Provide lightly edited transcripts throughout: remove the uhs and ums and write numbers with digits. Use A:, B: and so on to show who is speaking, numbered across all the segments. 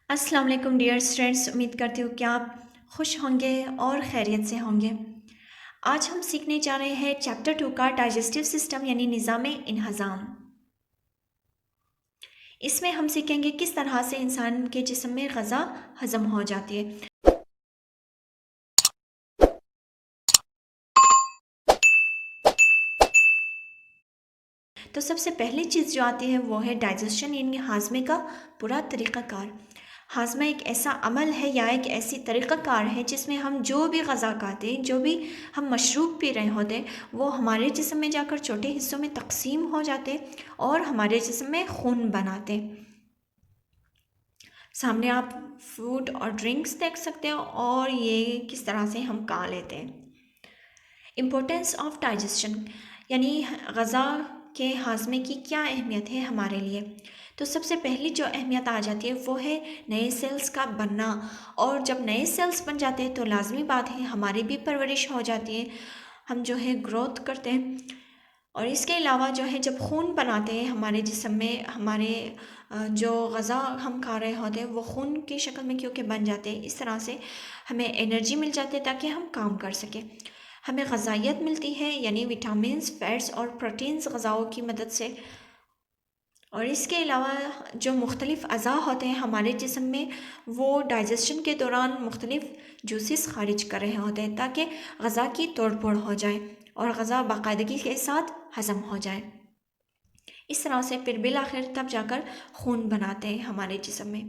A: السلام علیکم dear students, امید کرتی ہوں کہ آپ خوش ہوں گے اور خیریت سے ہوں گے۔ آج ہم سیکھنے جا رہے ہیں چیپٹر 2 کا ڈائجسٹو سسٹم یعنی نظام انہضام۔ اس میں ہم سیکھیں گے کس طرح سے انسان کے جسم میں غذا ہضم ہو جاتی ہے۔ تو سب سے پہلی چیز جو آتی ہے وہ ہے ڈائجسشن یعنی ہاضمے کا پورا طریقہ کار۔ ہاضمہ ایک ایسا عمل ہے یا ایک ایسی طریقہ کار ہے جس میں ہم جو بھی غذا کھاتے ہیں، جو بھی ہم مشروب پی رہے ہوتے ہیں، وہ ہمارے جسم میں جا کر چھوٹے حصوں میں تقسیم ہو جاتے اور ہمارے جسم میں خون بناتے۔ سامنے آپ فوڈ اور ڈرنکس دیکھ سکتے ہیں اور یہ کس طرح سے ہم کھا لیتے ہیں۔ امپورٹینس آف ڈائجسشن یعنی غذا کے ہاضمے کی کیا اہمیت ہے ہمارے لیے۔ تو سب سے پہلی جو اہمیت آ جاتی ہے وہ ہے نئے سیلز کا بننا، اور جب نئے سیلز بن جاتے ہیں تو لازمی بات ہے ہماری بھی پرورش ہو جاتی ہے، ہم جو ہے گروتھ کرتے ہیں۔ اور اس کے علاوہ جو ہے جب خون بناتے ہیں ہمارے جسم میں، ہمارے جو غذا ہم کھا رہے ہوتے ہیں وہ خون کی شکل میں کیونکہ بن جاتے ہیں، اس طرح سے ہمیں انرجی مل جاتی ہے تاکہ ہم کام کر سکیں۔ ہمیں غذائیت ملتی ہے یعنی وٹامنز، فیٹس اور پروٹینز غذاؤں کی مدد سے۔ اور اس کے علاوہ جو مختلف اعضاء ہوتے ہیں ہمارے جسم میں، وہ ڈائجسشن کے دوران مختلف جوسز خارج کر رہے ہوتے ہیں تاکہ غذا کی توڑ پھوڑ ہو جائے اور غذا باقاعدگی کے ساتھ ہضم ہو جائے۔ اس طرح سے پھر بالآخر تب جا کر خون بناتے ہیں ہمارے جسم میں۔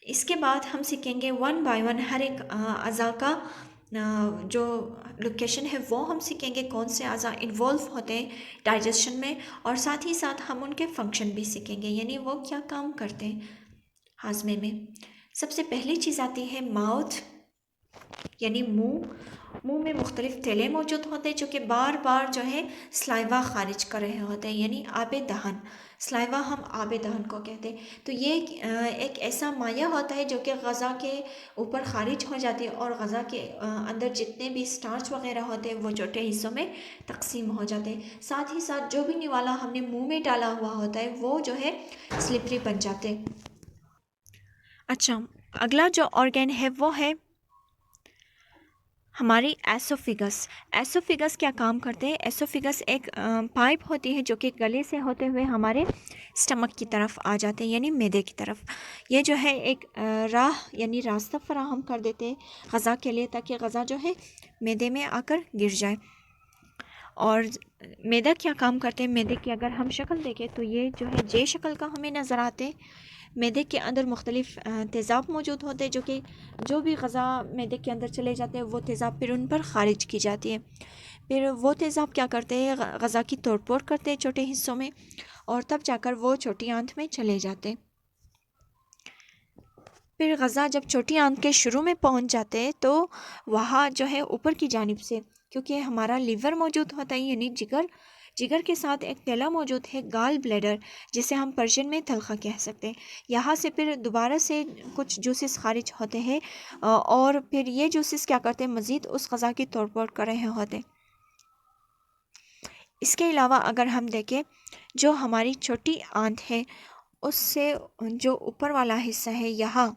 A: اس کے بعد ہم سیکھیں گے ون بائی ون ہر ایک اعضاء کا جو لوکیشن ہے وہ ہم سیکھیں گے، کون سے اعضاء انوالو ہوتے ہیں ڈائجسشن میں، اور ساتھ ہی ساتھ ہم ان کے فنکشن بھی سیکھیں گے یعنی وہ کیا کام کرتے ہیں ہاضمے میں۔ سب سے پہلی چیز آتی ہے ماؤتھ یعنی منہ میں مختلف تیلے موجود ہوتے ہیں جو کہ بار بار جو ہے سلائیوا خارج کر رہے ہوتے ہیں یعنی آب دہن۔ سلائیوا ہم آب دہن کو کہتے ہیں۔ تو یہ ایک ایسا مائع ہوتا ہے جو کہ غذا کے اوپر خارج ہو جاتی ہے اور غذا کے اندر جتنے بھی سٹارچ وغیرہ ہوتے ہیں وہ چھوٹے حصوں میں تقسیم ہو جاتے ہیں۔ ساتھ ہی ساتھ جو بھی نوالا ہم نے منہ میں ڈالا ہوا ہوتا ہے وہ جو ہے سلپری بن جاتے ہیں۔ اچھا، اگلا جو آرگن ہے وہ ہے ہماری ایسوفیگس۔ ایسوفیگس کیا کام کرتے ہیں؟ ایسوفیگس ایک پائپ ہوتی ہے جو کہ گلے سے ہوتے ہوئے ہمارے سٹمک کی طرف آ جاتے ہیں یعنی معدے کی طرف۔ یہ جو ہے ایک راہ یعنی راستہ فراہم کر دیتے ہیں غذا کے لیے تاکہ غذا جو ہے معدے میں آ کر گر جائے۔ اور معدہ کیا کام کرتے ہیں؟ معدے کی اگر ہم شکل دیکھیں تو یہ جو ہے جے شکل کا ہمیں نظر آتے ہیں۔ معدے کے اندر مختلف تیزاب موجود ہوتے ہیں جو کہ جو بھی غذا معدے کے اندر چلے جاتے ہیں وہ تیزاب پھر ان پر خارج کی جاتی ہے۔ پھر وہ تیزاب کیا کرتے ہیں؟ غذا کی توڑ پھوڑ کرتے ہیں چھوٹے حصوں میں، اور تب جا کر وہ چھوٹی آنت میں چلے جاتے ہیں۔ پھر غذا جب چھوٹی آنت کے شروع میں پہنچ جاتے ہیں تو وہاں جو ہے اوپر کی جانب سے، کیونکہ ہمارا لیور موجود ہوتا ہے یعنی جگر کے ساتھ ایک تیلا موجود ہے گال بلیڈر، جسے ہم پرشین میں تلخہ کہہ سکتے ہیں۔ یہاں سے پھر دوبارہ سے کچھ جوسز خارج ہوتے ہیں اور پھر یہ جوسز کیا کرتے ہیں؟ مزید اس غذا کی توڑ پھوڑ کر رہے ہوتے ہیں۔ اس کے علاوہ اگر ہم دیکھیں جو ہماری چھوٹی آنت ہے اس سے جو اوپر والا حصہ ہے یہاں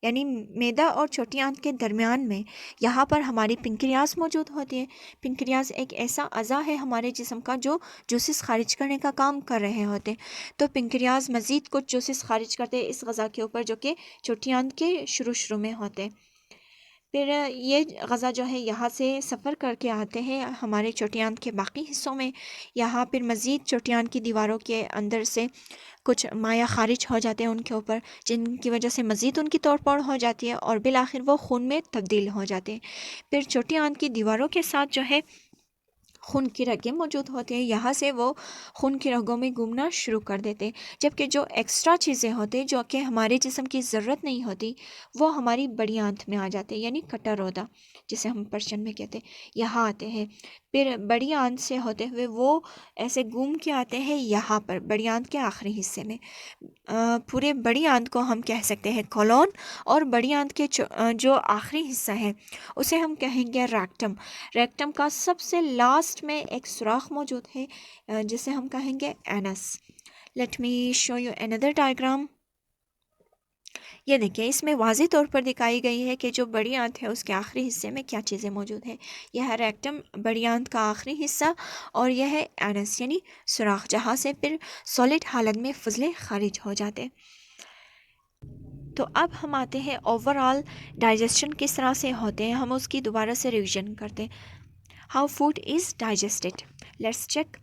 A: یعنی معدہ اور چھوٹی آنت کے درمیان میں، یہاں پر ہماری پنکریاس موجود ہوتی ہے۔ پنکریاس ایک ایسا اعضا ہے ہمارے جسم کا جو جوسز خارج کرنے کا کام کر رہے ہوتے ہیں۔ تو پنکریاس مزید کچھ جوسز خارج کرتے ہیں اس غذا کے اوپر جو کہ چھوٹی آنت کے شروع میں ہوتے ہیں۔ پھر یہ غذا جو ہے یہاں سے سفر کر کے آتے ہیں ہمارے چھوٹی آنت کے باقی حصوں میں۔ یہاں پھر مزید چھوٹی آنت کی دیواروں کے اندر سے کچھ مائع خارج ہو جاتے ہیں ان کے اوپر، جن کی وجہ سے مزید ان کی توڑ پھوڑ ہو جاتی ہے اور بالآخر وہ خون میں تبدیل ہو جاتے ہیں۔ پھر چھوٹی آنت کی دیواروں کے ساتھ جو ہے خون کی رگیں موجود ہوتے ہیں، یہاں سے وہ خون کی رگوں میں گھومنا شروع کر دیتے ہیں، جبکہ جو ایکسٹرا چیزیں ہوتے جو کہ ہمارے جسم کی ضرورت نہیں ہوتی وہ ہماری بڑی آنت میں آ جاتے ہیں یعنی کٹا رودا جسے ہم پرشین میں کہتے ہیں، یہاں آتے ہیں۔ پھر بڑی آنت سے ہوتے ہوئے وہ ایسے گھوم کے آتے ہیں یہاں پر بڑی آنت کے آخری حصے میں۔ پورے بڑی آنت کو ہم کہہ سکتے ہیں کولون، اور بڑی آنت کے جو آخری حصہ ہے اسے ہم کہیں گے ریکٹم۔ ریکٹم کا سب سے لاسٹ میں ایک سوراخ موجود ہے جسے ہم کہیں گے اینس۔ Let me show you another diagram۔ یہ دیکھیں اس میں واضح طور پر دکھائی گئی ہے کہ جو بڑی آنت ہے اس کے آخری حصے میں کیا چیزیں موجود ہیں. یہ ہے ریکٹم، بڑی آنت کا آخری حصہ، اور یہ ہے اینس یعنی سوراخ، جہاں سے پھر سالڈ حالت میں فضلے خارج ہو جاتے. تو اب ہم آتے ہیں اوور آل ڈائجسشن کس طرح سے ہوتے ہیں، ہم اس کی دوبارہ سے ریویژن کرتے ہیں. How food is digested. Let's check.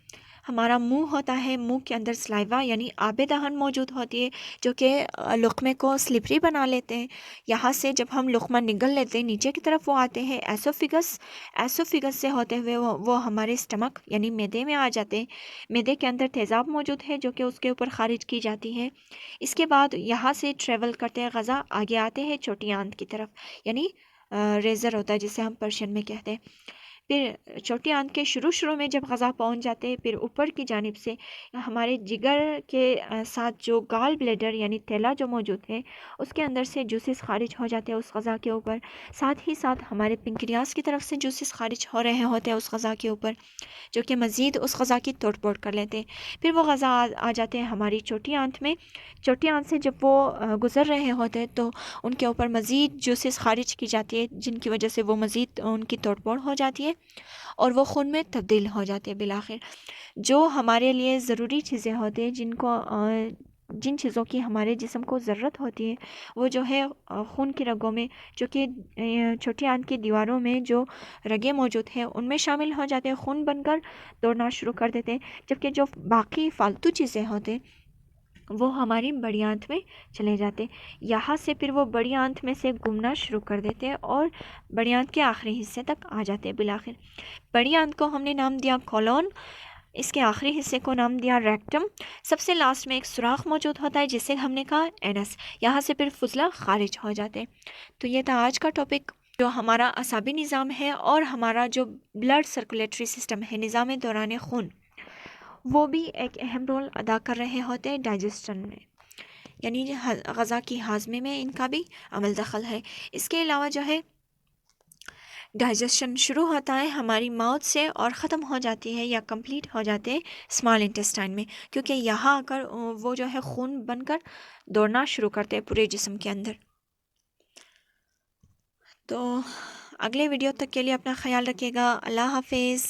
A: ہمارا منہ ہوتا ہے، منہ کے اندر سلائیوا یعنی آب دہن موجود ہوتی ہے جو کہ لقمے کو سلپری بنا لیتے ہیں. یہاں سے جب ہم لقمہ نگل لیتے ہیں نیچے کی طرف وہ آتے ہیں ایسوفیگس. ایسوفیگس سے ہوتے ہوئے وہ ہمارے اسٹمک یعنی معدے میں آ جاتے ہیں. معدے کے اندر تیزاب موجود ہے جو کہ اس کے اوپر خارج کی جاتی ہے. اس کے بعد یہاں سے ٹریول کرتے ہیں غذا، آگے آتے ہیں چھوٹی آنت کی طرف، یعنی ریزر ہوتا ہے جسے ہم پرشین میں کہتے ہیں. پھر چھوٹی آنت کے شروع میں جب غذا پہنچ جاتے ہیں، پھر اوپر کی جانب سے ہمارے جگر کے ساتھ جو گال بلیڈر یعنی تھیلا جو موجود ہے اس کے اندر سے جوسز خارج ہو جاتے ہیں اس غذا کے اوپر. ساتھ ہی ساتھ ہمارے پنکریاس کی طرف سے جوسز خارج ہو رہے ہوتے ہیں اس غذا کے اوپر، جو کہ مزید اس غذا کی توڑ پھوڑ کر لیتے ہیں. پھر وہ غذا آ جاتے ہیں ہماری چھوٹی آنت میں. چھوٹی آنت سے جب وہ گزر رہے ہوتے ہیں تو ان کے اوپر مزید جوسز خارج کی جاتی ہے، جن کی وجہ سے وہ مزید ان کی توڑ پھوڑ ہو جاتی ہے اور وہ خون میں تبدیل ہو جاتے ہیں. بالآخر جو ہمارے لیے ضروری چیزیں ہوتی ہیں، جن چیزوں کی ہمارے جسم کو ضرورت ہوتی ہے، وہ جو ہے خون کی رگوں میں، جو کہ چھوٹی آنت کی دیواروں میں جو رگیں موجود ہیں ان میں شامل ہو جاتے ہیں، خون بن کر دوڑنا شروع کر دیتے ہیں. جبکہ جو باقی فالتو چیزیں ہوتے ہیں وہ ہماری بڑی آنت میں چلے جاتے. یہاں سے پھر وہ بڑی آنت میں سے گھومنا شروع کر دیتے ہیں اور بڑی آنت کے آخری حصے تک آ جاتے ہیں. بالآخر بڑی آنت کو ہم نے نام دیا کولون، اس کے آخری حصے کو نام دیا ریکٹم. سب سے لاسٹ میں ایک سوراخ موجود ہوتا ہے جسے ہم نے کہا اینس. یہاں سے پھر فضلہ خارج ہو جاتے ہیں. تو یہ تھا آج کا ٹاپک، جو ہمارا اعصابی نظام ہے اور ہمارا جو بلڈ سرکولیٹری سسٹم ہے، نظام دوران خون، وہ بھی ایک اہم رول ادا کر رہے ہوتے ہیں ڈائجسشن میں، یعنی غذا کی ہاضمے میں ان کا بھی عمل دخل ہے. اس کے علاوہ جو ہے ڈائجسشن شروع ہوتا ہے ہماری ماؤتھ سے اور ختم ہو جاتی ہے یا کمپلیٹ ہو جاتے ہیں اسمال انٹسٹائن میں، کیونکہ یہاں آ کر وہ جو ہے خون بن کر دوڑنا شروع کرتے ہیں پورے جسم کے اندر. تو اگلے ویڈیو تک کے لیے اپنا خیال رکھیے گا. اللہ حافظ.